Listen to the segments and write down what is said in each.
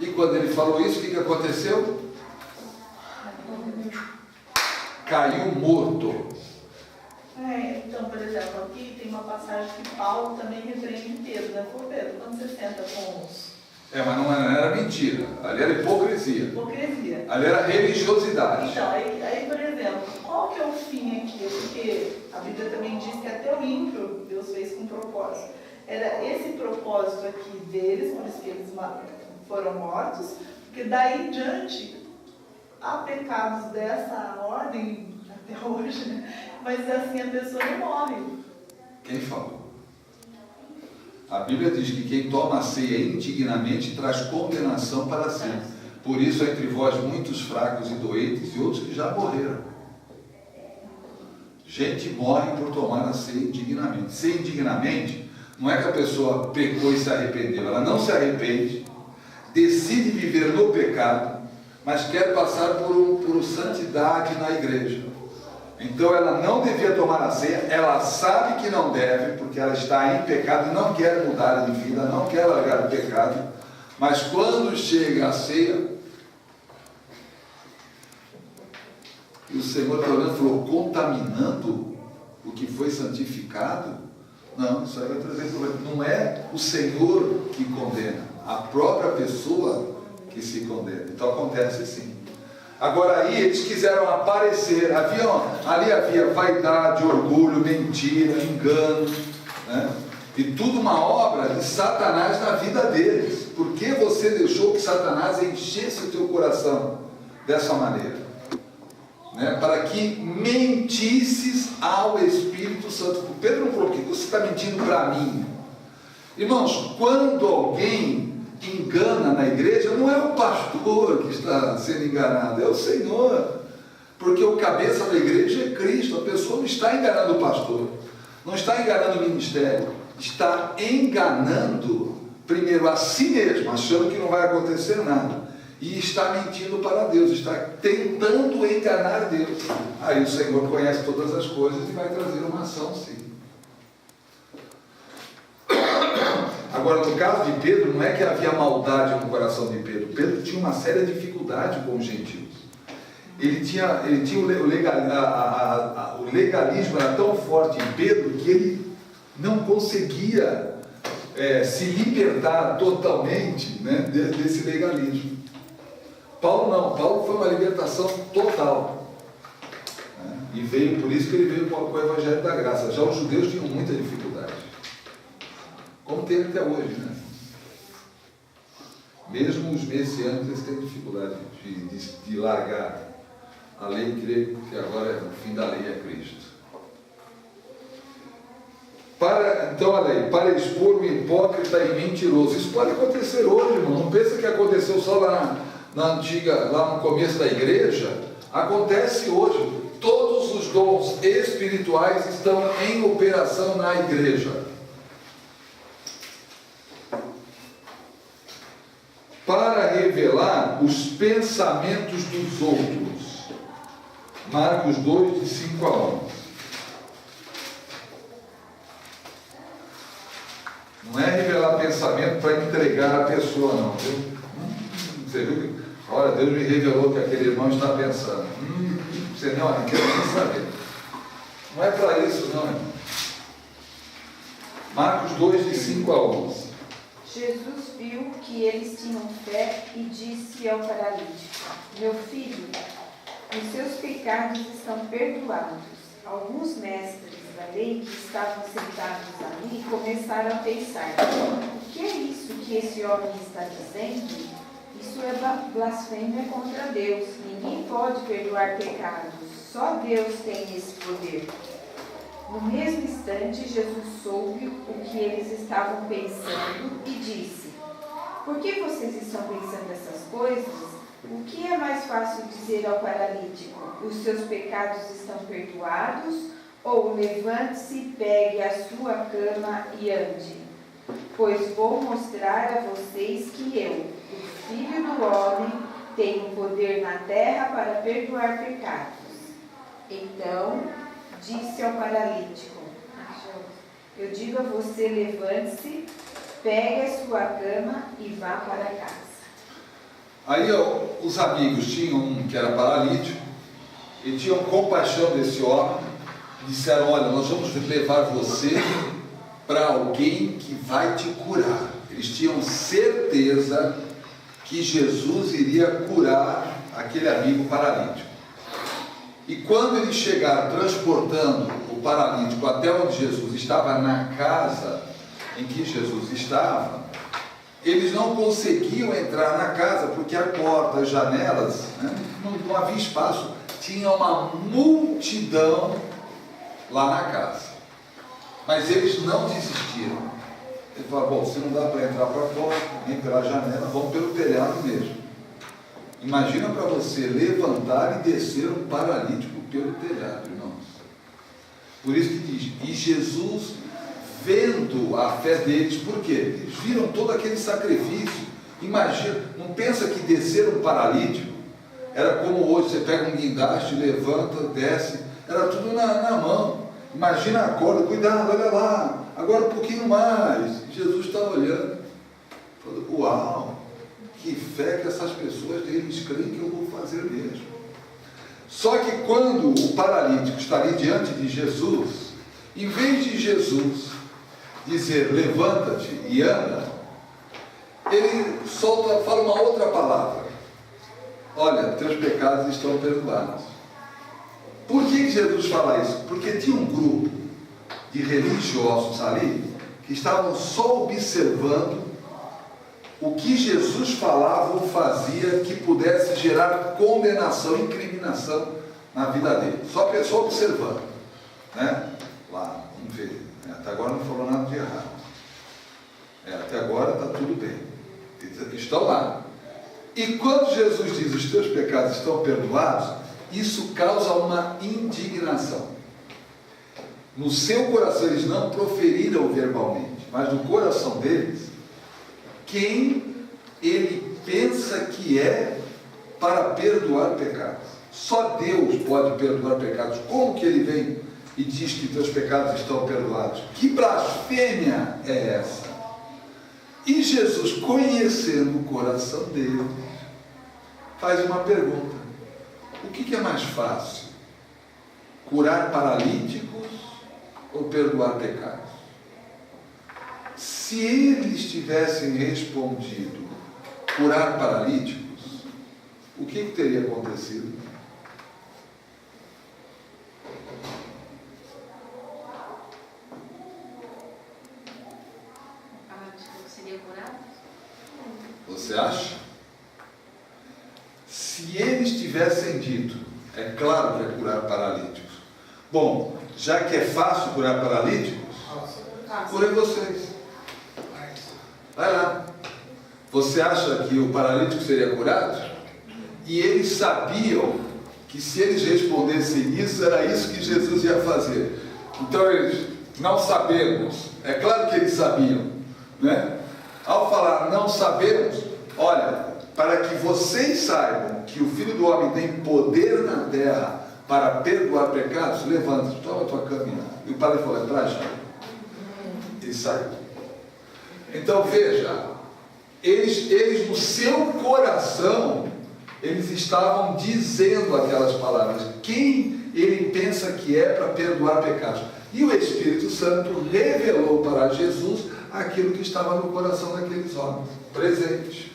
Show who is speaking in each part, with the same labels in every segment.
Speaker 1: E quando ele falou isso, o que aconteceu? Caiu morto.
Speaker 2: Então, por exemplo, aqui tem uma passagem que Paulo também repreende Pedro, né? Pô, Pedro, quando você senta com os...
Speaker 1: Mas não era mentira, ali era hipocrisia.
Speaker 2: Hipocrisia.
Speaker 1: Ali era religiosidade.
Speaker 2: Então, aí, por exemplo, qual que é o fim aqui? Porque a Bíblia também diz que até o ímpio Deus fez com propósito. Era esse propósito aqui deles, por isso que eles foram mortos, porque daí em diante há pecados dessa ordem até hoje, né? Mas assim a pessoa não morre.
Speaker 1: Quem falou? A Bíblia diz que quem toma a ceia indignamente traz condenação para si. Por isso, entre vós, muitos fracos e doentes e outros que já morreram. Gente morre por tomar a ceia indignamente. Ceia indignamente não é que a pessoa pecou e se arrependeu. Ela não se arrepende, decide viver no pecado, mas quer passar por santidade na igreja. Então ela não devia tomar a ceia, ela sabe que não deve, porque ela está em pecado e não quer mudar de vida, não quer largar o pecado, mas quando chega a ceia, e o Senhor está olhando e falou, contaminando o que foi santificado? Não, isso aí vai trazer problema. Não é o Senhor que condena, a própria pessoa que se condena. Então acontece sim. Agora aí eles quiseram aparecer, ali havia vaidade, orgulho, mentira, engano, né? E tudo uma obra de Satanás na vida deles. Por que você deixou que Satanás enchesse o teu coração dessa maneira? Né? Para que mentisses ao Espírito Santo. O Pedro não falou, por que você está mentindo para mim? Irmãos, quando alguém engana na igreja, não é o pastor que está sendo enganado, é o Senhor, porque o cabeça da igreja é Cristo. A pessoa não está enganando o pastor, não está enganando o ministério, está enganando primeiro a si mesmo, achando que não vai acontecer nada, e está mentindo para Deus, está tentando enganar Deus. Aí o Senhor conhece todas as coisas e vai trazer uma ação sim. Agora, no caso de Pedro, não é que havia maldade no coração de Pedro. Pedro tinha uma séria dificuldade com os gentios. Ele tinha o legalismo era tão forte em Pedro que ele não conseguia se libertar totalmente, né, desse legalismo. Paulo não. Paulo foi uma libertação total. Né, e veio, por isso que ele veio com o Evangelho da Graça. Já os judeus tinham muita dificuldade. Como tem até hoje, né? Mesmo os messiânicos eles têm dificuldade de largar a lei e crer que agora o fim da lei é Cristo. Então, olha aí, para expor o hipócrita e mentiroso. Isso pode acontecer hoje, irmão. Não pensa que aconteceu só lá no começo da igreja. Acontece hoje. Todos os dons espirituais estão em operação na igreja. Para revelar os pensamentos dos outros. Marcos 2, de 5 a 11. Não é revelar pensamento para entregar a pessoa, não, viu? Você viu que, olha, Deus me revelou que aquele irmão está pensando. Você não quer nem saber. Não é para isso, não, irmão. Marcos 2, de 5 a 11.
Speaker 3: Jesus viu que eles tinham fé e disse ao paralítico: meu filho, os seus pecados estão perdoados. Alguns mestres da lei que estavam sentados ali começaram a pensar: o que é isso que esse homem está dizendo? Isso é blasfêmia contra Deus. Ninguém pode perdoar pecados. Só Deus tem esse poder. No mesmo instante, Jesus soube o que eles estavam pensando e disse: por que vocês estão pensando essas coisas? O que é mais fácil dizer ao paralítico: os seus pecados estão perdoados? Ou levante-se, pegue a sua cama e ande? Pois vou mostrar a vocês que eu, o Filho do Homem, tenho poder na terra para perdoar pecados. Então disse ao paralítico: eu digo a você, levante-se, pegue a sua cama e vá para casa.
Speaker 1: Aí os amigos tinham um que era paralítico, e tinham compaixão desse homem, disseram: olha, nós vamos levar você para alguém que vai te curar. Eles tinham certeza que Jesus iria curar aquele amigo paralítico. E quando eles chegaram transportando o paralítico até onde Jesus estava, na casa em que Jesus estava, eles não conseguiam entrar na casa, porque a porta, as janelas, né, não havia espaço, tinha uma multidão lá na casa. Mas eles não desistiram. Eles falaram: bom, se não dá para entrar para fora, nem pela janela, vamos pelo telhado mesmo. Imagina para você levantar e descer um paralítico pelo telhado, irmãos. Por isso que diz: e Jesus, vendo a fé deles, por quê? Eles viram todo aquele sacrifício. Imagina, não pensa que descer um paralítico era como hoje, você pega um guindaste, levanta, desce, era tudo na mão. Imagina a corda, cuidado, olha lá, agora um pouquinho mais. Jesus está olhando, falando: uau, que fé que essas pessoas têm, eles creem que eu vou fazer mesmo. Só que quando o paralítico está ali diante de Jesus, em vez de Jesus dizer: levanta-te e anda, ele fala uma outra palavra: olha, teus pecados estão perdoados. Por que Jesus fala isso? Porque tinha um grupo de religiosos ali que estavam só observando o que Jesus falava ou fazia que pudesse gerar condenação, incriminação na vida dele. Só observando, né? Lá, vamos ver. Até agora não falou nada de errado. Até agora está tudo bem. Eles estão lá. E quando Jesus diz: os teus pecados estão perdoados, isso causa uma indignação. No seu coração, eles não proferiram verbalmente, mas no coração deles, quem ele pensa que é para perdoar pecados. Só Deus pode perdoar pecados. Como que ele vem e diz que teus pecados estão perdoados? Que blasfêmia é essa? E Jesus, conhecendo o coração dele, faz uma pergunta: o que é mais fácil? Curar paralíticos ou perdoar pecados? Se eles tivessem respondido curar paralíticos, o que teria acontecido?
Speaker 4: O paralítico seria curado?
Speaker 1: Você acha? Se eles tivessem dito: é claro que é curar paralíticos. Bom, já que é fácil curar paralíticos, curem vocês. Vai lá. Você acha que o paralítico seria curado? E eles sabiam que se eles respondessem isso, era isso que Jesus ia fazer. Então eles: não sabemos. É claro que eles sabiam, né? Ao falar não sabemos, olha, para que vocês saibam que o Filho do Homem tem poder na terra para perdoar pecados, levanta-te, toma a tua caminhada. E o padre falou: é para já. Ele saiu. Então veja, eles no seu coração, eles estavam dizendo aquelas palavras. Quem ele pensa que é para perdoar pecados? E o Espírito Santo revelou para Jesus aquilo que estava no coração daqueles homens, presentes,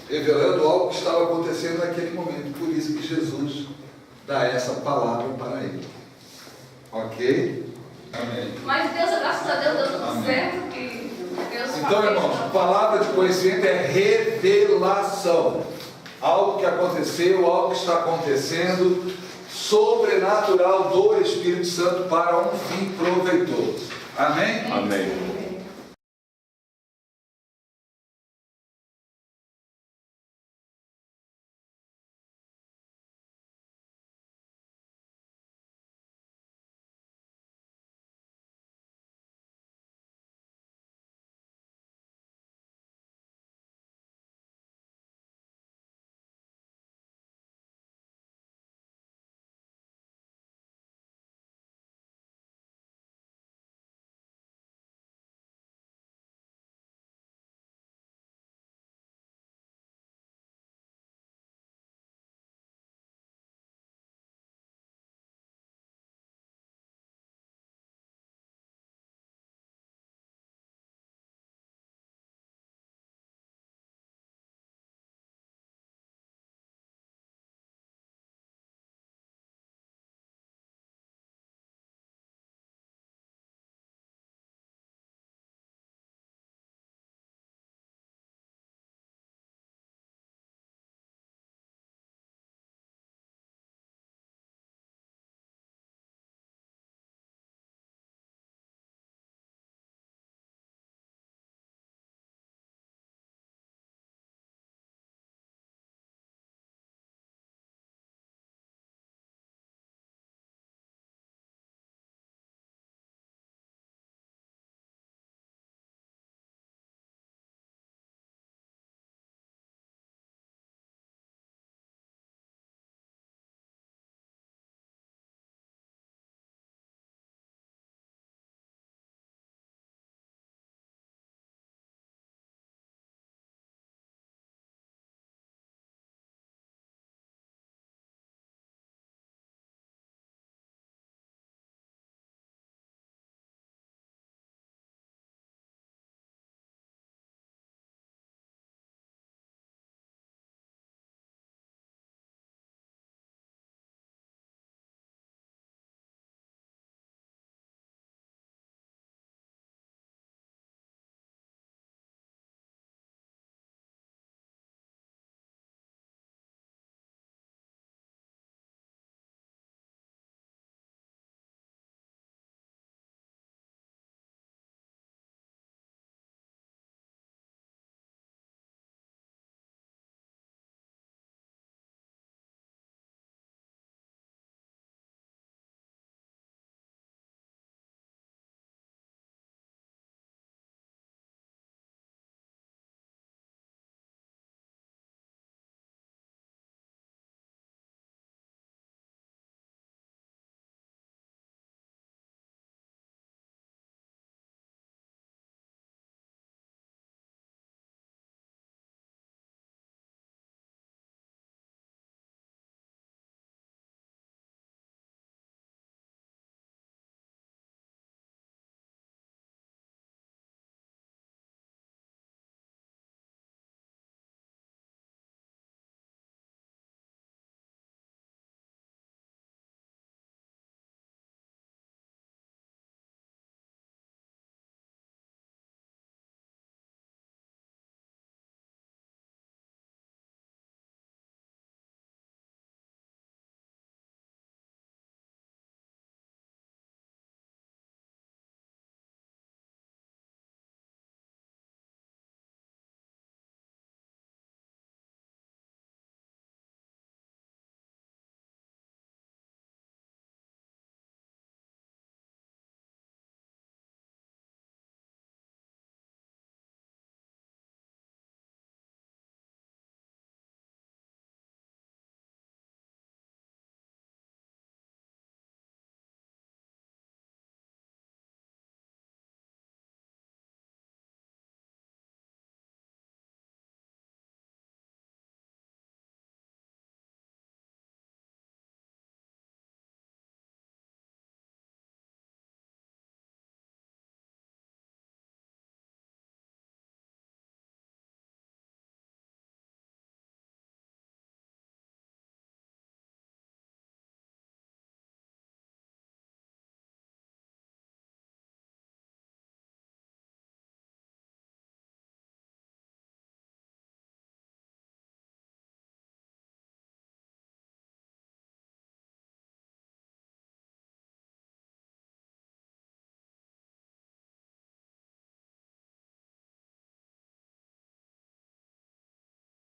Speaker 1: revelando algo que estava acontecendo naquele momento. Por isso que Jesus dá essa palavra para ele. Ok? Amém.
Speaker 4: Mas Deus, graças a Deus, deu tudo certo. Que Deus
Speaker 1: então, irmãos, palavra de conhecimento é revelação. Algo que aconteceu, algo que está acontecendo, sobrenatural do Espírito Santo para um fim proveitoso. Amém?
Speaker 5: Amém.